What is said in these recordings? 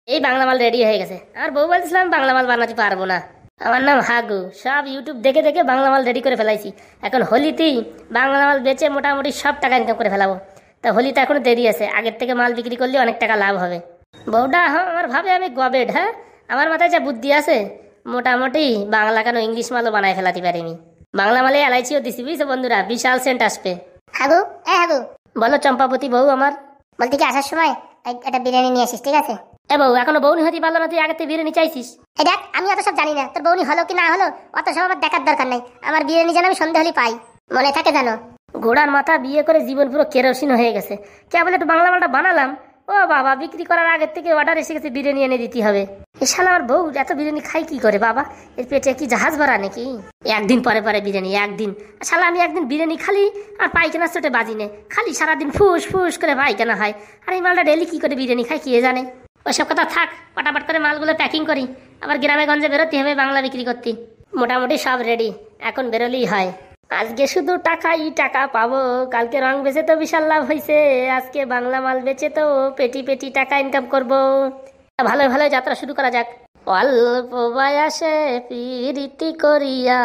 এই বাংলা মাল রেডি হয়ে গেছে। আর বউ বলছিলাম বাংলা মাল বানাতে পারবো না। আমার নাম হাগু, সব ইউটিউব দেখে দেখে বাংলা মাল রেডি করে ফেলাইছি। এখন হোলিতেই বাংলা মাল বেচে মোটামুটি সব টাকা ইনকাম করে ফেলাবো। তা হোলিতে এখনো দেরি আছে, আগের থেকে মাল বিক্রি করলে অনেক টাকা লাভ হবে। বউটা আমার ভাবে আমি গবেট। হ্যাঁ, আমার মাথায় যা বুদ্ধি আছে মোটামুটি বাংলা কেন ইংলিশ মালও বানায় ফেলাতে পারি আমি। বাংলা মালে এলাইচিও দিছি, বুঝছো বন্ধুরা, বিশাল সেন্ট আসবে। হাগু, হাগু, বলো চম্পাবতী বউ আমার। বলতে কি আসার সময় একটা বিরিয়ানি নিয়ে আসিস, ঠিক আছে? এ বউ, এখনো বউনি হতে পারলো না, তুই আগে থেকে বিরিয়ানি চাইছিস? এই দেখ, আমি অত সব জানি না, তোর বউনি হলো কি না হলো অত সব আমার দেখার দরকার নাই। আমার বিরিয়ানি যেন আমি সন্ধ্যা হলে পাই, মনে থাকে জানো? ঘোড়ার মাথা বিয়ে করে জীবন পুরো কেরোসিন হয়ে গেছে। কেবল একটু বাংলা মালটা বানালাম, ও বাবা, বিক্রি করার আগের থেকে অর্ডার এসে গেছে বিরিয়ানি এনে দিতে হবে। এ শালা আমার বউ এত বিরিয়ানি খাই কি করে বাবা? এর পেটে কি জাহাজ ভরা নাকি? একদিন পরে পরে বিরিয়ানি, একদিন। শালা আমি একদিন বিরিয়ানি খালি আর পায়খানা চোটে বাজি নে, খালি সারাদিন ফুস ফুস করে পায়খানা হয়। আর এই মালটা ডেলি কি করে বিরিয়ানি খাই কে জানে। ওইসব কথা থাক, পটাপট করে মালগুলো প্যাকিং করি, আবার গ্রামে গঞ্জে বেরোতে হবে বাংলা বিক্রি করতে। মোটামুটি সব রেডি, এখন বেরোলেই হয়। আজকে শুধু টাকাই টাকা পাবো, কালকে রং বেচে তো বিশাল লাভ হয়েছে, আজকে বাংলা মাল বেচে তো পেটি পেটি টাকা ইনকাম করব। ভালো ভালো যাত্রা শুরু করা যাক। অল্প বয়সে প্রীতি করিয়া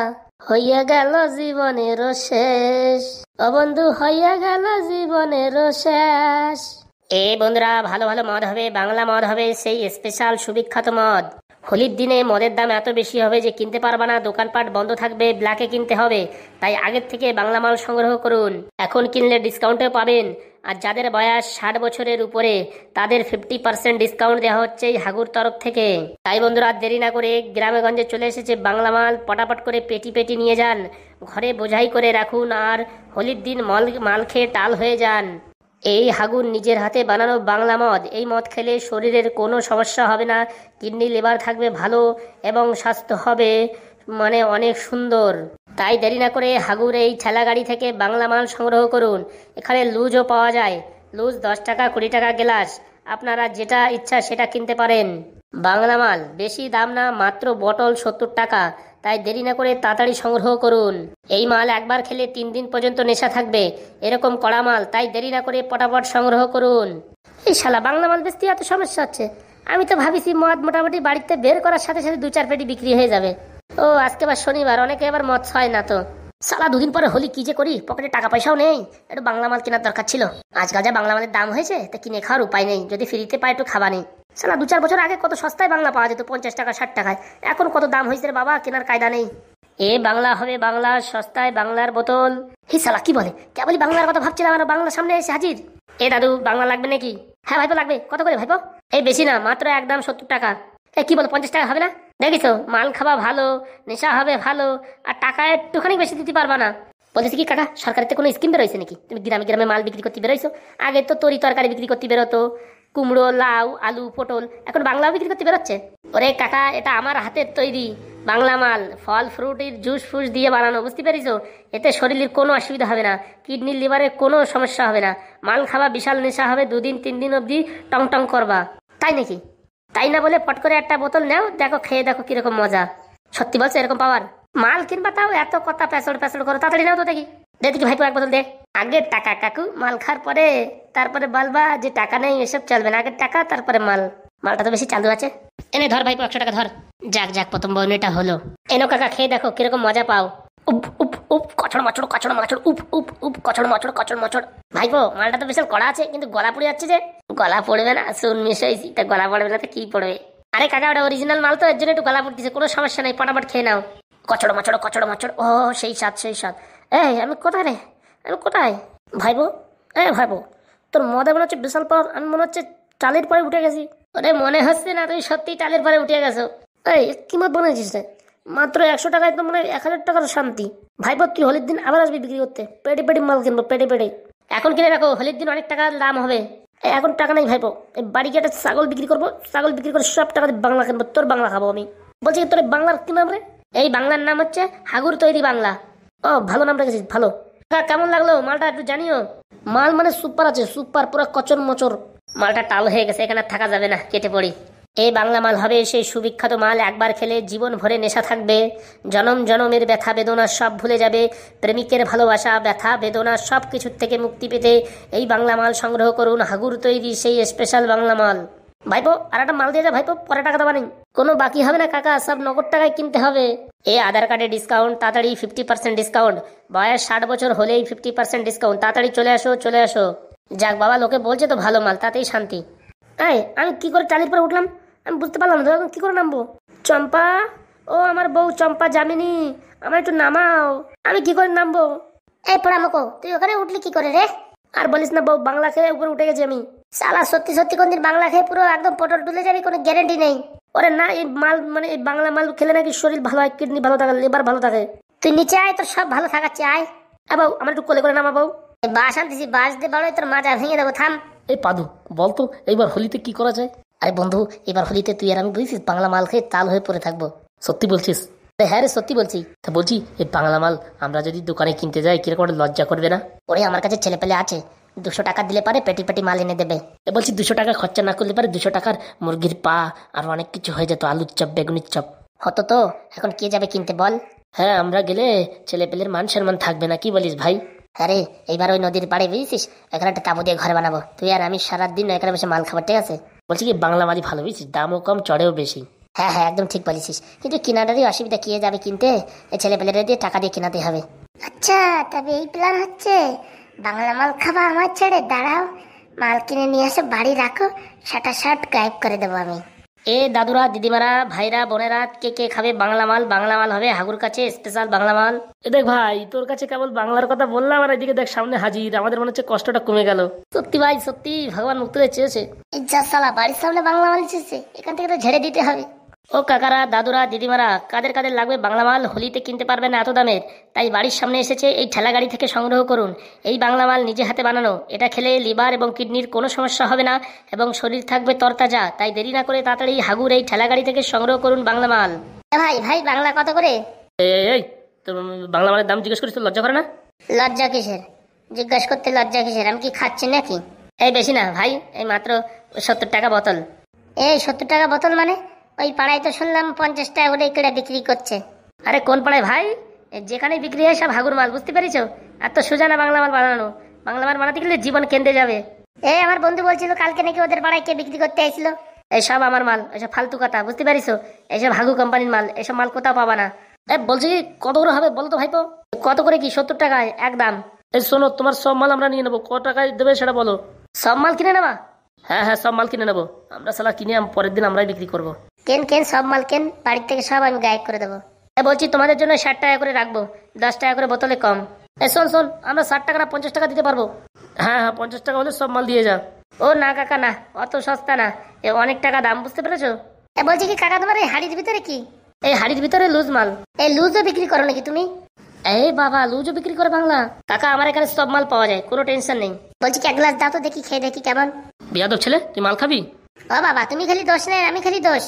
হইয়া গেল জীবনের শেষ, ও বন্ধু হইয়া গেল জীবনের শেষ। এ বন্ধুরা, ভালো ভালো মদ হবে, বাংলা মদ হবে, সেই স্পেশাল সুবিখ্যাত মদ। হোলির দিনে মদের দাম এত বেশি হবে যে কিনতে পারবা না, দোকানপাট বন্ধ থাকবে, ব্ল্যাকে কিনতে হবে। তাই আগের থেকে বাংলা মাল সংগ্রহ করুন, এখন কিনলে ডিসকাউন্টে পাবেন। আর যাদের বয়স 60 বছরের উপরে তাদের 50% ডিসকাউন্ট দেওয়া হচ্ছে এই হাগুর তরফ থেকে। তাই বন্ধুরা, দেরি না করে গ্রামে গঞ্জে চলে এসেছে বাংলা মাল, পটাপট করে পেটি পেটি নিয়ে যান, ঘরে বোঝাই করে রাখুন, আর হোলির দিন মাল খেয়ে টাল হয়ে যান। এই হাগুর নিজের হাতে বানানো বাংলা মদ, এই মদ খেলে শরীরের কোনো সমস্যা হবে না, কিডনি লিভার থাকবে ভালো এবং স্বাস্থ্য হবে মানে অনেক সুন্দর। তাই দেরি না করে হাগুর এই ঠেলা গাড়ি থেকে বাংলা মাল সংগ্রহ করুন। এখানে লুজও পাওয়া যায়, লুজ 10 টাকা 20 টাকা গ্লাস, আপনারা যেটা ইচ্ছা সেটা কিনতে পারেন। বাংলা মাল বেশি দাম না, মাত্র বটল 70 টাকা। তাই দেরি না করে তাড়াতাড়ি সংগ্রহ করুন। এই মাল একবার খেলে 3 দিন পর্যন্ত নেশা থাকবে, এরকম কড়া মাল। তাই দেরি না করে পটাপট সংগ্রহ করুন। এই শালা বাংলা মাল বেচতে এত সমস্যা হচ্ছে? আমি তো ভাবিছি মদ মোটামুটি বাড়িতে বের করার সাথে সাথে 2-4 পেটি বিক্রি হয়ে যাবে। ও আজকে আবার শনিবার, অনেকে আবার মদ খায় না তো। শালা 2 দিন পরে হোলি, কি যে করি, পকেটে টাকা পয়সাও নেই, একটু বাংলা মাল কেনার দরকার ছিল। আজকাল যা বাংলা মালের দাম হয়েছে তা কিনে খাওয়ার উপায় নেই, যদি ফ্রিতে পাই একটু খাওয়া নেই। শালা 2-4 বছর আগে কত সস্তায় বাংলা পাওয়া যেত, 50 টাকা 60 টাকায়, এখন কত দাম হয়েছে রে বাবা, কেনার কায়দা নেই। এ বাংলা হবে বাংলা, সস্তায় বাংলার বোতল। হি শালা কি বলে, কেবলই বাংলার কথা ভাবছিলাম, আর বাংলা সামনে এসে হাজির। এ দাদু, বাংলা লাগবে নাকি? হ্যাঁ ভাইপো লাগবে। কত করে ভাইপো? এই বেশি না, মাত্র একদম 70 টাকা। এ কি বলো, 50 টাকা হবে না? দেখিস মাল খাওয়া ভালো, নেশা হবে ভালো, আর টাকা একটুখানি বেশি দিতে পারবা না। বলতেছি কি কাকা, সরকারের কোনো স্কিম বেরোয়ছে নাকি? তুমি গ্রামে গ্রামে মাল বিক্রি করতে বেরোইছো, আগে তো তরি তরকারি বিক্রি করতে বেরোতো, কুমড়ো, লাউ, আলু, পটল, এখন বাংলাও বিক্রি করতে বেরোচ্ছে। ওরে কাকা, এটা আমার হাতের তৈরি বাংলা মাল, ফল ফ্রুটের জুস ফুস দিয়ে বানানো, বুঝতে পেরেছো? এতে শরীরের কোনো অসুবিধা হবে না, কিডনি লিভারের কোনো সমস্যা হবে না। মাল খাওয়া বিশাল নেশা হবে, 2 দিন 3 দিন অবধি টং টং করবা। তাই নাকি? তাই না বলে পট করে একটা বোতল নাও, দেখো খেয়ে দেখো কিরকম মজা। সত্যি বলছো এরকম পাওয়ার? মাল কিনবা তাও এত কথা প্যাসড় প্যাসড় করো, তাড়াতাড়ি নাও তো দেখি। দেখি ভাইপো এক বোতল দে। আগে টাকা কাকু, মাল খাওয়ার পরে তারপরে বলবা যে টাকা নেই, এসব চলবে না, আগে টাকা তারপরে মাল। মালটা তো বেশি চালু আছে। এনে ধর ভাইপো, 100 টাকা ধর। যাক যাক, প্রথম বউনিটা হলো। এনো কাকা, খেয়ে দেখো কিরকম মজা পাও। উপ উপ উপ, কচড় মচড় কচড় মচড়, উপ উপ উপ, কচড় মচড় কচড় মচড়। ভাইপো, মালটা তো বিশাল কড়া আছে, কিন্তু গলা পড়ে যাচ্ছে যে। গলা পড়বে না, শুন মিশাইছি, তা গলা পড়বে না তো কি পড়বে? আরে কাকা, ওটা অরিজিনাল মাল তো, এর জন্য একটু গলা পড়তেছে, কোনো সমস্যা নেই, পটাপট খেয়ে নাও। কচড় মচড় কচড় মচড়, ও সেই স্বাদ সেই স্বাদ। এই আমি কোথায় রে, আমি কোথায়? ভাইপো, ভাইপো, তোর মদে মনে হচ্ছে বিশাল পাওয়ার, আমি মনে হচ্ছে টালের পরে উঠে গেছি। ওরে মনে হচ্ছে না তুমি সত্যিই টালের পরে উঠে গেছো। এই কি মত বানিয়েছিস রে? মাত্র 100 টাকায় তো মনে হয় 1000 টাকার শান্তি। ভাইপো, তুই হোলির দিন আবার আসবি বিক্রি করতে, পেটে পেটে মাল কিনবো, পেটে পেটে। এখন কিনে রাখো, হোলির দিন অনেক টাকা দাম হবে। এখন টাকা নেই ভাইপো, এই বাড়ি গিয়ে একটা ছাগল বিক্রি করবো, ছাগল বিক্রি করে সব টাকা দিয়ে বাংলা কিনবো, তোর বাংলা খাবো আমি। বলছি তোর বাংলার কি নাম রে? এই বাংলার নাম হচ্ছে হাগুর তৈরি বাংলা। ও ভালো নাম রেখেছিস, ভালো। কেমন লাগলো মালটা একটু জানিও। মাল মানে সুপার আছে, সুপার, পুরো কচর মচর। মালটা টাল হয়ে গেছে, এখানে থাকা যাবে না, কেটে পড়ি। এই বাংলা মাল হবে সেই সুবিখ্যাত মাল, একবার খেলে জীবন ভরে নেশা থাকবে, জনম জনমের ব্যথা বেদনা সব ভুলে যাবে, প্রেমিকের ভালোবাসা ব্যথা বেদনা সব কিছুর থেকে মুক্তি পেতে এই বাংলা মাল সংগ্রহ করুন, হাগুর তৈরি সেই স্পেশাল বাংলা মাল। ভাইপো আর একটা মাল দিয়ে যা ভাইপো, পরে টাকা দেওয়া নেই। কোনো বাকি হবে না কাকা, সব নগদ টাকায় কিনতে হবে। এই আধার কার্ডে ডিসকাউন্ট, তাড়াতাড়ি 50% ডিসকাউন্ট, বয়স 60 বছর হলেই 50% ডিসকাউন্ট, তাড়াতাড়ি চলে আসো চলে আসো। যাক বাবা, লোকে বলছে তো ভালো মাল, তাতেই শান্তি। এই আমি কি করে টালির পরে উঠলাম আমি বুঝতে পারলাম না, কি করে নামবো? চম্পা, ও আমার বউ চম্পা যামিনী, আমার একটু নামাও, আমি কি করে নামবো? এই পোড়ামুখো, তুই ওখানে উঠলি কি করে রে? আর বলিস না বউ, বাংলা খেয়ে উপরে উঠে গেছি আমি। শালা সত্যি সত্যি কোনদিন বাংলা খেয়ে পুরো একদম পটল তুলে যাবি, কোনো গ্যারেন্টি নেই। ওরে না, এই মাল মানে এই বাংলা মাল খেলে নাকি শরীর ভালো হয়, কিডনি ভালো থাকে, লিভার ভালো থাকে। তুই নিচে আয়, তোর সব ভালো থাকাচ্ছে, আয়। বউ আমার একটু কোলে করে নামা বউ। এই বাস আনতেছি, বাস দিয়ে বড় তোর মাজা ভেঙে দেবো, থাম। এই পাদু বলতো এইবার হোলিতে কি করা যায়? আরে বন্ধু, এবার হোলিতে তুই আর আমি বুঝছিস বাংলা মাল খেয়ে তাল হয়ে পড়ে থাকবো। সত্যি বলছিস? হ্যাঁ রে, সত্যি বলছি। তা বলছি এই বাংলা মাল আমরা যদি দোকানে কিনতে যাই কিরকম লজ্জা করবে না? ওরে আমার কাছে ছেলে পেলে আছে, 200 টাকা দিলে পারে পেটি পেটি মাল এনে দেবে। বলছি 200 টাকা খরচা না করলে পারে 200 টাকার মুরগির পা আর অনেক কিছু হয়ে যেত, আলুর চপ বেগুনির চপ হতো তো। এখন কে যাবে কিনতে বল? হ্যাঁ, আমরা গেলে ছেলে পেলের মান সম্মান থাকবে না, কি বলিস ভাই? আরে এইবার ওই নদীর পাড়ে বুঝছিস, এখানে একটা তাবু দিয়ে ঘর বানাবো, তুই আর আমি সারাদিন এখানে বসে মাল খাবার, ঠিক আছে? বলছি কি বাংলা মালই ভালো বুঝছিস, দামও কম চড়েও বেশি। হ্যাঁ হ্যাঁ, একদম ঠিক বলেছিস, কিন্তু কেনাটারই অসুবিধা, কে যাবে কিনতে? এই ছেলে পেলেরা দিয়ে টাকা দিয়ে কেনাতে হবে। আচ্ছা, তবে এই প্ল্যান হচ্ছে, বাংলা মাল খাবা আমার ছেড়ে, দাঁড়াও মাল কিনে নিয়ে আসো, বাড়ি রাখো, শার্ট গায়েব করে দেবো আমি। এ দাদুরা দিদিমারা ভাইরা বোনেরা, কে কে খাবে বাংলা মাল? বাংলা মাল হবে হাগুর কাছে স্পেশাল বাংলা মাল। এ দেখ ভাই, তোর কাছে কেবল বাংলার কথা বললাম আর এদিকে দেখ সামনে হাজির, আমাদের মনে হচ্ছে কষ্টটা কমে গেল। সত্যি ভাই সত্যি, ভগবান মুক্তি চেয়েছে। এই যা শালা, বাড়ির সামনে বাংলা মাল এসেছে, এখান থেকে তো ঝেড়ে দিতে হবে। ও কাকারা দাদুরা দিদিমারা, কাদের কাদের লাগবে বাংলা মাল? হোলিতে কিনতে পারবে না এত দামের, তাই বাড়ির সামনে এসেছে, এই ঠেলা গাড়ি থেকে সংগ্রহ করুন। এই বাংলা মাল নিজে হাতে বানানো, এটা খেলে লিভার এবং কিডনির কোনো সমস্যা হবে না এবং শরীর থাকবে তরতাজা। তাই দেরি না করে তাড়াতাড়ি হাগুর এই ঠেলা গাড়ি থেকে সংগ্রহ করুন বাংলা মাল। ভাই ভাই, বাংলা কত করে? এই তো বাংলা মালের দাম জিজ্ঞেস করিস তো লজ্জা করে না? লজ্জা কিসের? জিজ্ঞাসা করতে লজ্জা কিসের? আমি কি খাচ্ছি নাকি? এই বেশি না ভাই, এই মাত্র 70 টাকা বোতল। এই 70 টাকা বোতল মানে? ওই পাড়ায় তো শুনলাম 50 টাকা করে কেটে বিক্রি করছে। আরে কোন পাড়ায় ভাই? যেখানে বিক্রি হয় সব হাগুর মাল, বুঝতে পেরেছ? এত সোজা না বাংলা মাল বানানো, বাংলা মাল বানাতে গেলে জীবন কেন্দ্রে যাবে। এই আমার বন্ধু বলছিল কালকে নাকি ওদের পাড়ায় কে বিক্রি করতে আইছিল। এইসব আমার মাল, এসব ফালতু কথা, বুঝতে পারিস? এইসব হাগু কোম্পানির মাল, এসব মাল কোথাও পাবা না। বলছি কি কত করে হবে বলো তো ভাইপো? কত করে কি? 70 টাকায় একদম। এই শোনো, তোমার সব মাল আমরা নিয়ে নেবো, কত টাকায় দেবে সেটা বলো। সব মাল কিনে নেবা? হ্যাঁ হ্যাঁ, সব মাল কিনে নেবো আমরা, সালা কিনে পরের দিন আমরাই বিক্রি করবো। কেন সব মাল কেন, বাড়ির থেকে সব আমি গায়েব করে দেবো। বলছি তোমাদের জন্য 60 টাকা করে রাখবো, 10 টাকা করে বোতলে কম। শোন, আমরা 60 টাকা না 50 টাকা দিতে পারবো। হ্যাঁ হ্যাঁ, 50 টাকা হলে সব মাল দিয়ে যা। ও না কাকা না, অত সস্তা না, এ অনেক টাকা দাম, বুঝতে পেরেছো? বলছি কি কাকা, তোমার এই হাড়ির ভিতরে কি? এই হাড়ির ভিতরে লুজ মাল। এই লুজও বিক্রি করো নাকি তুমি? এই বাবা, লুজও বিক্রি করে বাংলা? কাকা আমার এখানে সব মাল পাওয়া যায়, কোনো টেনশন নেই। বলছি কি এক গ্লাস দাও তো দেখি, খেয়ে দেখি কেমন। বিয়াদব ছেলে, তুই মাল খাবি? ও বাবা, তুমি খালি দোষ নেই, আমি খালি দোষ।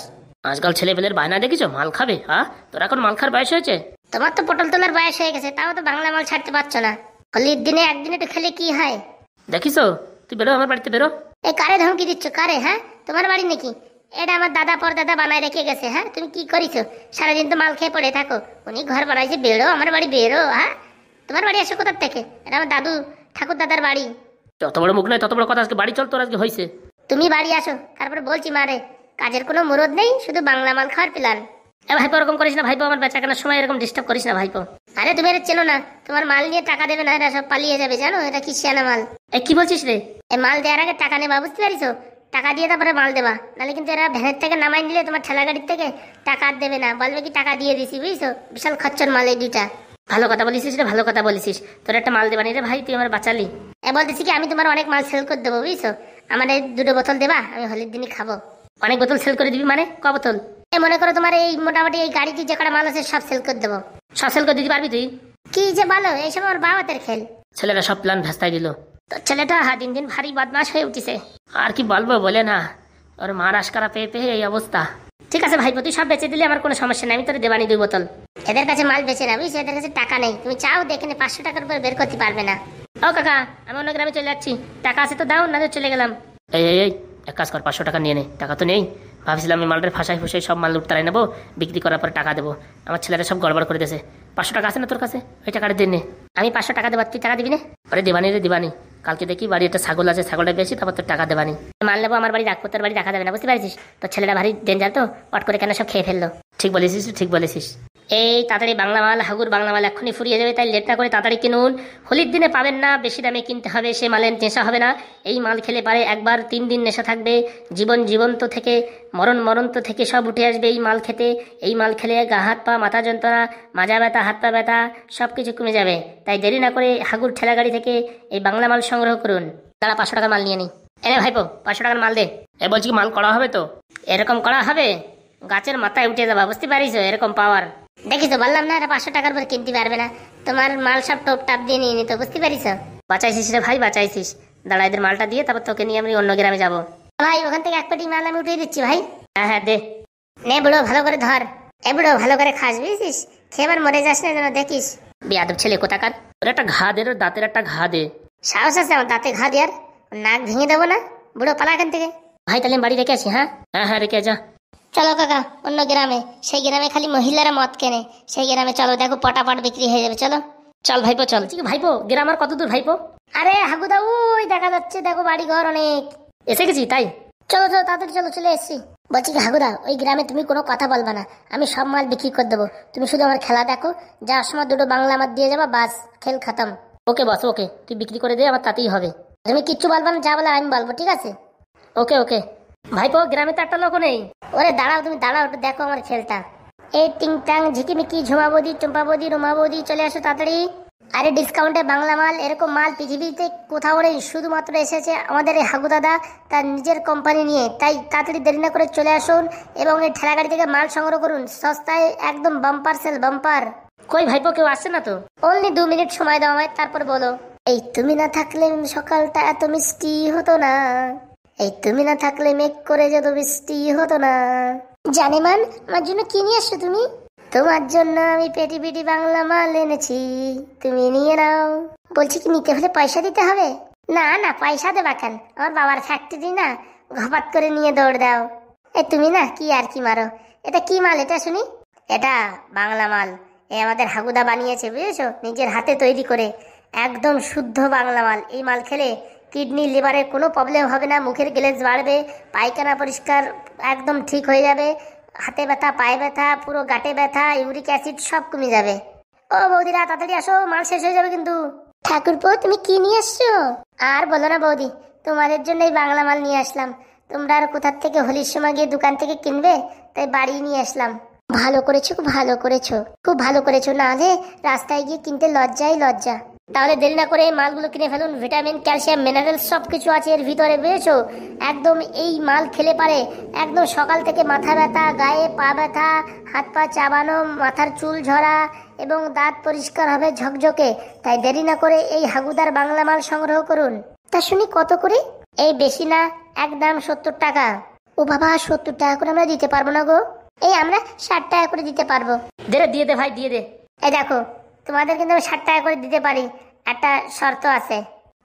আজকাল ছেলে পেলের বায়না দেখিছো, মাল খাবে? হ্যাঁ, তোর এখন মাল খাওয়ার বয়স হয়েছে? তোমার তো পটল তোলার বয়স হয়ে গেছে, তাও তো বাংলা মাল ছাড়তে পারছো না। হোলির দিনে একদিন একটু খেলে কি হয়? দেখিস, তুই বেরো আমার বাড়িতে বেরো। এই কারে ধমকি দিচ্ছ? কারে? হ্যাঁ, তোমার বাড়ি নাকি? এটা আমার দাদা পরদাদা বানায় রেখে গেছে। হ্যাঁ, তুমি কি করিছো? সারাদিন তো মাল খেয়ে পড়ে থাকো। উনি ঘর বানাইছে, বেরো আমার বাড়ি বেরো। হ্যাঁ, তোমার বাড়ি আসো কোথার থেকে? এটা আমার দাদু ঠাকুর দাদার বাড়ি। যত বড় মুখ নয় তত বড় কথা, আজকে বাড়ি চল, তোর আজকে হয়েছে। তুমি বাড়ি আসো, তারপরে বলছি মারে, কাজের কোনো মুরদ নেই, শুধু বাংলা মাল খাওয়ার প্ল্যান। ভাইপো ওরকম করিস না ভাইপো, আমার বেচা কেনার সময় এরকম ডিস্টার্ব করিস না ভাইপো। আরে তুমি এটা চেনো না, তোমার মাল নিয়ে টাকা দেবে না, এরা সব পালিয়ে যাবে, জানো? এটা কি সিয়ানা মাল। কি বলছিস রে? এই মাল দেওয়ার আগে টাকা নেবা, বুঝতে পারিছো? টাকা দিয়ে তারপরে মাল দেবা, নাহলে কিন্তু এরা ভ্যানের থেকে নামাই নিলে তোমার ঠেলা গাড়ির থেকে টাকা আর দেবে না, বলবে কি টাকা দিয়ে দিছি, বুঝছো? বিশাল খচ্চর মাল এই দুইটা। ভালো কথা বলিস রে, ভালো কথা বলিস। তোর একটা মাল দেবানি রে ভাই, তুই আমার বাঁচালি। বলতেছি কি, আমি তোমার অনেক মাল সেল করে দেবো, বুঝছো? আমার এই 2 বোতল দেবা, আমি হোলির দিনই খাবো। অনেক বোতল সেল করে দিবি মানে? ক বোতল? মনে করো তোমার এই মোটামুটি এই গাড়িটি যে কটা মাল আছে সব সেল করে দেবো। সব সেল করে দিতে পারবি তুই? কি যে বলো, এইসব আমার বাবাদের খেল। ছেলেরা সব প্ল্যান ভেস্তাই দিল। তোর ছেলেটা দিন দিন ভারী বদমাশ হয়ে উঠিছে। আর কি বলবো বলে না, ওর মার আশকারা পেয়ে পেয়ে এই অবস্থা। ঠিক আছে ভাইপো, তুই সব বেচে দিলে আমার কোনো সমস্যা নেই, আমি তোর দেবানি 2 বোতল। এদের কাছে মাল বেচে না, বুঝছো? এদের কাছে টাকা নেই, তুমি চাও দেখে 500 টাকার উপর বের করতে পারবে না। ও কাকা, আমি অন্য গ্রামে চলে যাচ্ছি, টাকা আছে তো দাও, না চলে গেলাম। এই এক কাজ কর, 500 টাকা নিয়ে নে। টাকা তো নেই, ভাবছিলাম আমি মালটার ফাঁসাই ফুসাই সব মাল লুটতারাই নেবো, বিক্রি করার পর টাকা দেবো। আমার ছেলেরা সব গড়বড় করে দিয়েছে। 500 টাকা আছে না তোর কাছে? ওই টাকাটা দিয়ে নে। আমি 500 টাকা দেবো, তুই টাকা দিবি না? আরে দেবানি রে দেবানি, কালকে দেখি বাড়ি একটা ছাগল আছে, ছাগলটা বেশি, তারপর তোর টাকা দেবানি। মাল নেবো, আমার বাড়ি রাখবো, তোর বাড়ি রাখা যাবে না, বুঝতে পারছিস? তোর ছেলেটা ভারী ডেঞ্জার তো, পট করে কেন সব খেয়ে ফেললো। ঠিক বলেছিস, ঠিক বলেছিস। এই তাড়াতাড়ি বাংলা মাল, হাগুর বাংলা মাল এক্ষুনি ফুরিয়ে যাবে, তাই লেট না করে তাড়াতাড়ি কিনুন। হোলির দিনে পাবেন না, বেশি দামে কিনতে হবে, সে মালের নেশা হবে না। এই মাল খেলে পারে একবার 3 দিন নেশা থাকবে, জীবন জীবন্ত থেকে মরণ মরন্ত থেকে সব উঠে আসবে এই মাল খেতে। এই মাল খেলে গা হাত পা, মাথা যন্ত্রণা, মাজা ব্যথা, হাত পা ব্যথা সব কিছু কমে যাবে। তাই দেরি না করে হাগুর ঠেলা গাড়ি থেকে এই বাংলা মাল সংগ্রহ করুন। তারা 500 টাকার মাল নিয়ে নি। এনে ভাইপো 500 টাকার মাল দে। এ বলছি কি মাল করা হবে তো? এরকম করা হবে, গাছের মাথায় উঠে যাবা, বুঝতে পারিস? এরকম পাওয়ার দেখি তো, বললাম না এটা 500 টাকার উপরে কিনতে পারবে না, তোমার মাল সব টপ টাপ দিয়ে নিয়ে নিত, বুঝতে পারিস? বাঁচাইছিস রে ভাই, বাঁচাইছিস। দাঁড়া, এদের মালটা দিয়ে তারপর তোকে নিয়ে আমি অন্য গ্রামে যাবো। ভাই ওখান থেকে 1 পেটি মাল আমি উঠিয়ে দিচ্ছি ভাই। হ্যাঁ হ্যাঁ দে। নে বুড়ো, ভালো করে ধর। এ বুড়ো, ভালো করে খাস, বুঝছিস? খেয়ে আবার মরে যাস না যেন, দেখিস। বেয়াদব ছেলে কোথাকার। ওর একটা ঘা দে, ওর দাঁতের একটা ঘা দে। সাহস আছে আমার দাঁতে ঘা দেওয়ার? নাক ভেঙে দেবো না। বুড়ো পালা এখান থেকে। ভাই তাহলে আমি বাড়ি রেখে আসি। হ্যাঁ হ্যাঁ হ্যাঁ, রেখে যা। চলো কাকা, অন্য গ্রামে, সেই গ্রামে খালি মহিলারা মদ কেনে, সেই গ্রামে চলো, দেখো পটাপট বিক্রি হয়ে যাবে, চলো। চল ভাইপো চল। ঠিক ভাইপো, গ্রাম আর কত দূর ভাইপো? আরে হাগুদা, ওই দেখা যাচ্ছে, দেখো বাড়ি ঘর অনেক। এসে গেছি তাই? চলো চলো তাড়াতাড়ি চলো, চলে এসছি। বলছি কি হাগুদা, ওই গ্রামে তুমি কোনো কথা বলবা না, আমি সব মাল বিক্রি করে দেবো, তুমি শুধু আমার খেলা দেখো, যাওয়ার সময় 2টো বাংলা মাল দিয়ে যাবা, বাস, খেল খতম। ওকে বস, ওকে, তুই বিক্রি করে দে, আমার তাতেই হবে। তুমি কিচ্ছু বলবা না, যা বলে আমি বলবো, ঠিক আছে? ওকে ওকে। ভাইপো গ্রামে তো একটা লোক নেই। ওরে দাঁড়াও, তুমি দাঁড়াও, একটু দেখো আমার খেলটা। এই টিং টাং ঝিকিমিকি ঝুমা বৌদি, টুম্পা বৌদি, রুমা বৌদি, চলে আসো তাড়াতাড়ি। আরে ডিসকাউন্টে বাংলা মাল, এরকম মাল পৃথিবীতে কোথাও নেই, শুধুমাত্র এসেছে আমাদের এই হাগু দাদা তার নিজের কোম্পানি নিয়ে। তাই তাড়াতাড়ি দেরি না করে চলে আসুন এবং এই ঠেলা গাড়ি থেকে মাল সংগ্রহ করুন, সস্তায় একদম, বাম্পার সেল বাম্পার। কই ভাইপো, কেউ আসছে না তো? অনলি 2 মিনিট সময় দাও আমায়, তারপর বলো। এই তুমি না থাকলে সকালটা এত মিষ্টি হতো না, এই তুমি না থাকলে মেঘ করে যত বৃষ্টি হতো না। জানেমান, আমার জন্য কি নিয়ে আসছো তুমি? তোমার জন্য আমি পেটি পেটি বাংলা মাল এনেছি, তুমি নিয়ে নাও। বলছি কি, নিতে হলে পয়সা দিতে হবে? না না, পয়সা দেবা কেন, আমার বাবার ফ্যাক্টরি না, ঘপাত করে নিয়ে দৌড় দাও। তুমি না কি আর কি মারো। এটা কি মাল এটা শুনি? এটা বাংলা মাল, এ আমাদের হাগুদা বানিয়েছে, বুঝেছো, নিজের হাতে তৈরি করে, একদম শুদ্ধ বাংলা মাল। এই মাল খেলে কিডনি লিভারের কোনো প্রবলেম হবে না, মুখের গ্লেজ বাড়বে, পায়খানা পরিষ্কার একদম ঠিক হয়ে যাবে, হাতে ব্যথা, পায়ে ব্যথা, পুরো গাঁটে ব্যথা, ইউরিক অ্যাসিড সব কমে যাবে। ও বৌদিরা তাড়াতাড়ি আসো, মাল শেষ হয়ে যাবে কিন্তু। ঠাকুরপো তুমি কি নিয়ে আসছো? আর বলো না বৌদি, তোমাদের জন্য এই বাংলা মাল নিয়ে আসলাম। তোমরা আর কোথার থেকে হোলির সময় গিয়ে দোকান থেকে কিনবে, তাই বাড়ি নিয়ে আসলাম। ভালো করেছো, খুব ভালো করেছো, খুব ভালো করেছো, না হলে রাস্তায় গিয়ে কিনতে লজ্জাই লজ্জা। তাহলে দেরি না করে এই মালগুলো কিনে ফেলুন, ভিটামিন, ক্যালসিয়াম, মিনারেলস সব কিছু আছে এর ভিতরে, বুঝেছো? একদম এই মাল খেলে পারে একদম সকাল থেকে মাথা ব্যথা, গায়ে পা ব্যথা, হাত পা চাবানো, মাথার চুল ঝরা এবং দাঁত পরিষ্কার হবে ঝকঝকে। তাই দেরি না করে এই হাগুদার বাংলা মাল সংগ্রহ করুন। তা শুনি কত করে? এই বেশি না, একদম 70 টাকা। ও বাবা, 70 টাকা করে আমরা দিতে পারবো না গো, এই আমরা 60 টাকা করে দিতে পারবো। দে দিয়ে দে ভাই, দিয়ে দে। এই দেখো, তোমাদের কিন্তু আমি 60 টাকা করে দিতে পারি, একটা শর্ত আছে।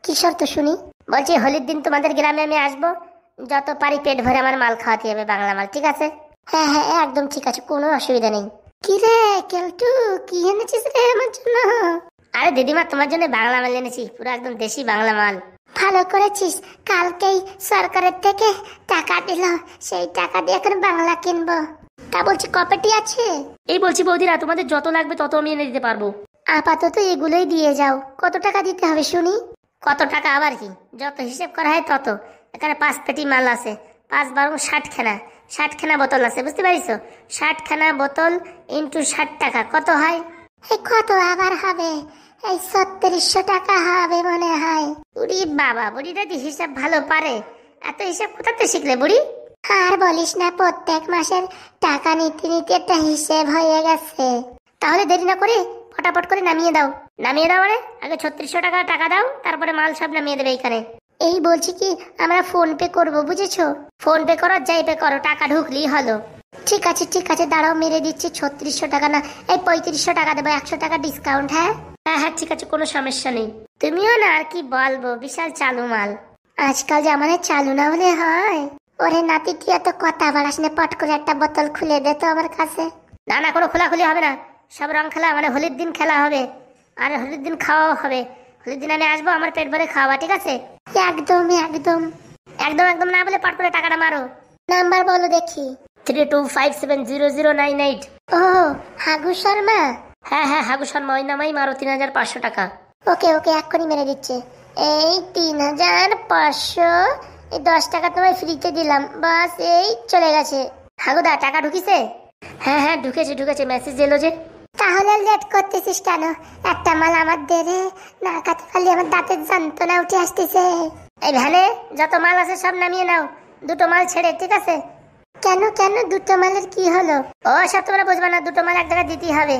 কি শর্ত শুনি? বলছি হোলির দিন তোমাদের গ্রামে আমি আসবো, যত পারি পেট ভরে আমার মাল খাওয়াতে হবে, বাংলা মাল, ঠিক আছে? হ্যাঁ হ্যাঁ একদম ঠিক আছে, কোনো অসুবিধা নেই। কি রে কেলটু, কি এনেছিস রে আমার জন্য? আরে দিদিমা, তোমার জন্য বাংলা মাল এনেছি, পুরো একদম দেশি বাংলা মাল। ভালো করেছিস, কালকেই সরকারের থেকে টাকা দিল, সেই টাকা দিয়ে এখন বাংলা কিনবো। তা বলছি কপেটি আছে? এই বলছি বৌদিরা, তোমাদের যত লাগবে তত আমি এনে দিতে পারবো। আপাতত এগুলোই দিয়ে যাও। কত টাকা দিতে হবে শুনি? কত টাকা আবার কি, যত হিসেব করা হয় তত। এখানে 5 পেটি মাল আছে, 5 বারং 60 খানা, 60 খানা বোতল আছে, বুঝতে পারিস? 60 খানা বোতল ইন্টু 60 টাকা কত হয়? এই কত আবার হবে? এই 3600 টাকা হবে মনে হয়। বুড়ি বাবা, বুড়িটা দি হিসাব ভালো পারে, এত হিসাব কোথাতে শিখলে বুড়ি? আর বলিস না, প্রত্যেক মাসের টাকা নিতে নিতে একটা হিসেব হয়ে গেছে। তাহলে দেরি না করে ফটাফট করে নামিয়ে দাও। নামিয়ে দাও মানে আগে 3600 টাকা টাকা দাও, তারপরে মাল সব নামিয়ে দেবে এখানে। এই বলছি কি, আমরা ফোন পে করবো, বুঝেছো? ফোন পে করো, যাই পে করো, টাকা ঢুকলেই হলো। ঠিক আছে ঠিক আছে, দাঁড়াও মেরে দিচ্ছি। 3600 টাকা না, এই 3500 টাকা দেবো, 100 টাকা ডিসকাউন্ট। হ্যাঁ হ্যাঁ হ্যাঁ ঠিক আছে, কোনো সমস্যা নেই। তুমিও না, আর কি বলবো, বিশাল চালু মাল। আজকাল জামানায় চালু না হলে হয়? ওরে নাতি, তুই এত কথা বাড়াস না, পট করে একটা বোতল খুলে দে তো আমার কাছে। না না, কোনো খোলাখুলি হবে না, সব রং খেলা, মানে হোলির দিন খেলা হবে আর হোলির দিন খাওয়াও হবে। হোলির দিন আমি আসবো, আমার পেট ভরে খাওয়া, ঠিক আছে? একদম একদম। একদম একদম না বলে পট করে টাকাটা মারো। নাম্বার বলো দেখি। 32570098। ও, হাগু শর্মা। হ্যাঁ হ্যাঁ, হাগু শর্মা, ওই নামাই মারো 3500 টাকা। ওকে ওকে, এক্ষুনি মেরে দিচ্ছে। এই 3500, এই 10 টাকা তোমায় ফ্রিতে দিলাম, বাস এই চলে গেছে। হাগুদা টাকা ঢুকিছে? হ্যাঁ হ্যাঁ, ঢুকেছে ঢুকেছে, মেসেজ এলো যে। তাহলে লেট করতেছিস কেন? একটা মাল আমার দে রে, না কাটতে পারলে আমার দাঁতের যন্ত্রণা উঠে আসতেছে। এই ভ্যানে যত মাল আছে সব নামিয়ে নাও, দুটো মাল ছেড়ে, ঠিক আছে? কেন কেন, দুটো মালের কি হলো? ও সব তোমরা বুঝবে না, দুটো মাল এক জায়গায় দিতেই হবে।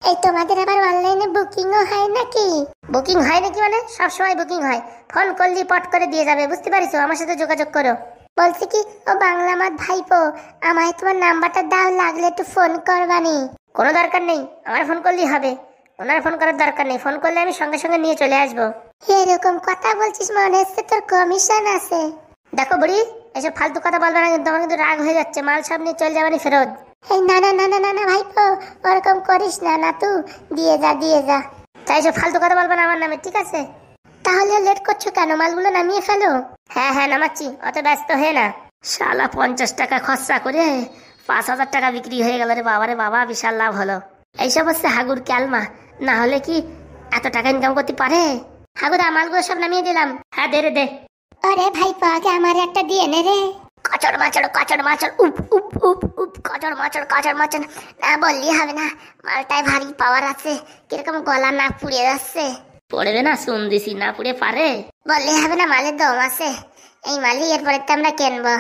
এই তোমাদের আবার অনলাইনে বুকিংও হয় নাকি? বুকিং হয় নাকি মানে? সব সময় বুকিং হয়, ফোন করলি পট করে দিয়ে যাবে, বুঝতে পারিছো? আমার সাথে যোগাযোগ করো। বলছি কি, ও বাংলা মাত ভাইপো, আমায় তোমার নাম্বারটা দাও, লাগলে একটু ফোন করবানি। কোনো দরকার নেই, আমার ফোন করলেই হবে, ওনার ফোন করার দরকার নেই। ফোন করলে আমি সঙ্গে সঙ্গে নিয়ে চলে আসবো। এরকম কথা বলছিস, মনে হচ্ছে তোর কমিশন আছে। দেখো বুড়ি, এসব ফালতু কথা বলবে না কিন্তু, আমার কিন্তু রাগ হয়ে যাচ্ছে। মাল সব নিয়ে চলে যাবানি ফেরত। এই না না না না না না ভাইপো, ওরকম করিস না, না তুই দিয়ে যা দিয়ে যা। তাই সব ফালতু কথা বলবে না আমার নামে, ঠিক আছে? তাহলে লেট করছো কেন? মালগুলো নামিয়ে ফেলো। হ্যাঁ হ্যাঁ নামাচ্ছি, অত ব্যস্ত হয়ে না। শালা 50 টাকা খরচা করে 5000 টাকা বিক্রি হয়ে গেল রে বাবা রে বাবা, বিশাল লাভ হলো। এইসব হচ্ছে হাগুর ক্যালমা, না হলে কি এত টাকা ইনকাম করতে পারে? হাগুদা মালগুলো সব নামিয়ে দিলাম। হ্যাঁ দে রে দে। আরে ভাইপো, আগে আমার একটা দিয়ে নে রে। কচড় মাচড় কচড় মাচড়, উপ উপ উপ উপ, কচড় মাচড় কচড় মাচড়। না বললি হবে না, মালটায় ভারী পাওয়ার আছে, কিরকম গলা না পুড়ে যাচ্ছে। পড়বে না, শুন দিছি, না পুড়ে পারে? বললে হবে না, মালের দম আছে। এই মালই এরপরে তো আমরা কিনবো।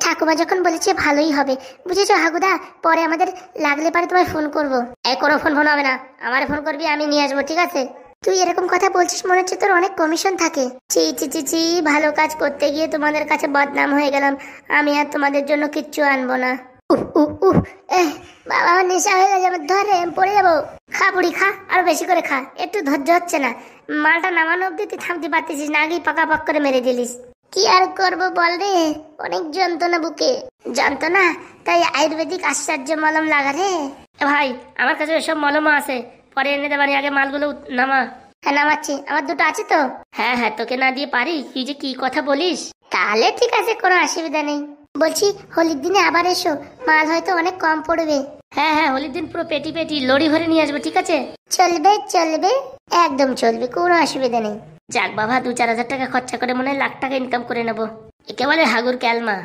ঠাকুমা যখন বলেছে ভালোই হবে, বুঝেছো হাগুদা? পরে আমাদের লাগলে পারে তোমায় ফোন করবো। এই কোনো ফোন ফোন হবে না, আমার ফোন করবি, আমি নিয়ে আসবো, ঠিক আছে? তুই এরকম কথা বলছিস, মনে হচ্ছে তোর অনেক কমিশন থাকে। চি চি চি চি, ভালো কাজ করতে গিয়ে তোমাদের কাছে বদনাম হয়ে গেলাম। আমি আর তোমাদের জন্য কিচ্ছু আনবো না। উহ উহ উহ, বাবা আমার নেশা হয়ে গেছে, আমার ধরে আমি পড়ে যাবো। খা বুড়ি খা, আরো বেশি করে খা, একটু ধৈর্য হচ্ছে না। মালটা নামানো অব্দি তুই থামতে পারতেছিস না, আগেই পাকা পাক করে মেরে দিলিস। কি আর করবো বল রে, অনেক যন্ত্রণা বুকে। যন্ত্রণা? তাই আয়ুর্বেদিক আশ্চর্য মলম লাগা রে। ভাই আমার কাছে এসব মলমও আছে, পরে এনে দেবানি, আগে মালগুলো নামা। হ্যাঁ নামাচ্ছি, আমার দুটো আছে তো। হ্যাঁ হ্যাঁ, তোকে না দিয়ে পারি? তুই যে কি কথা বলিস। তাহলে ঠিক আছে, কোনো অসুবিধা নেই। বলছি হোলির দিনে আবার এসো, মাল হয়তো অনেক কম পড়বে। হ্যাঁ হ্যাঁ, হোলির দিন পুরো পেটি পেটি লড়ি ভরে নিয়ে আসবো, ঠিক আছে? চলবে চলবে, একদম চলবে, কোনো অসুবিধা নেই। যাক বাবা, 2-4 হাজার টাকা খরচা করে মনে হয় লাখ টাকা ইনকাম করে নেবো। একে বলে হাগুর ক্যালমা।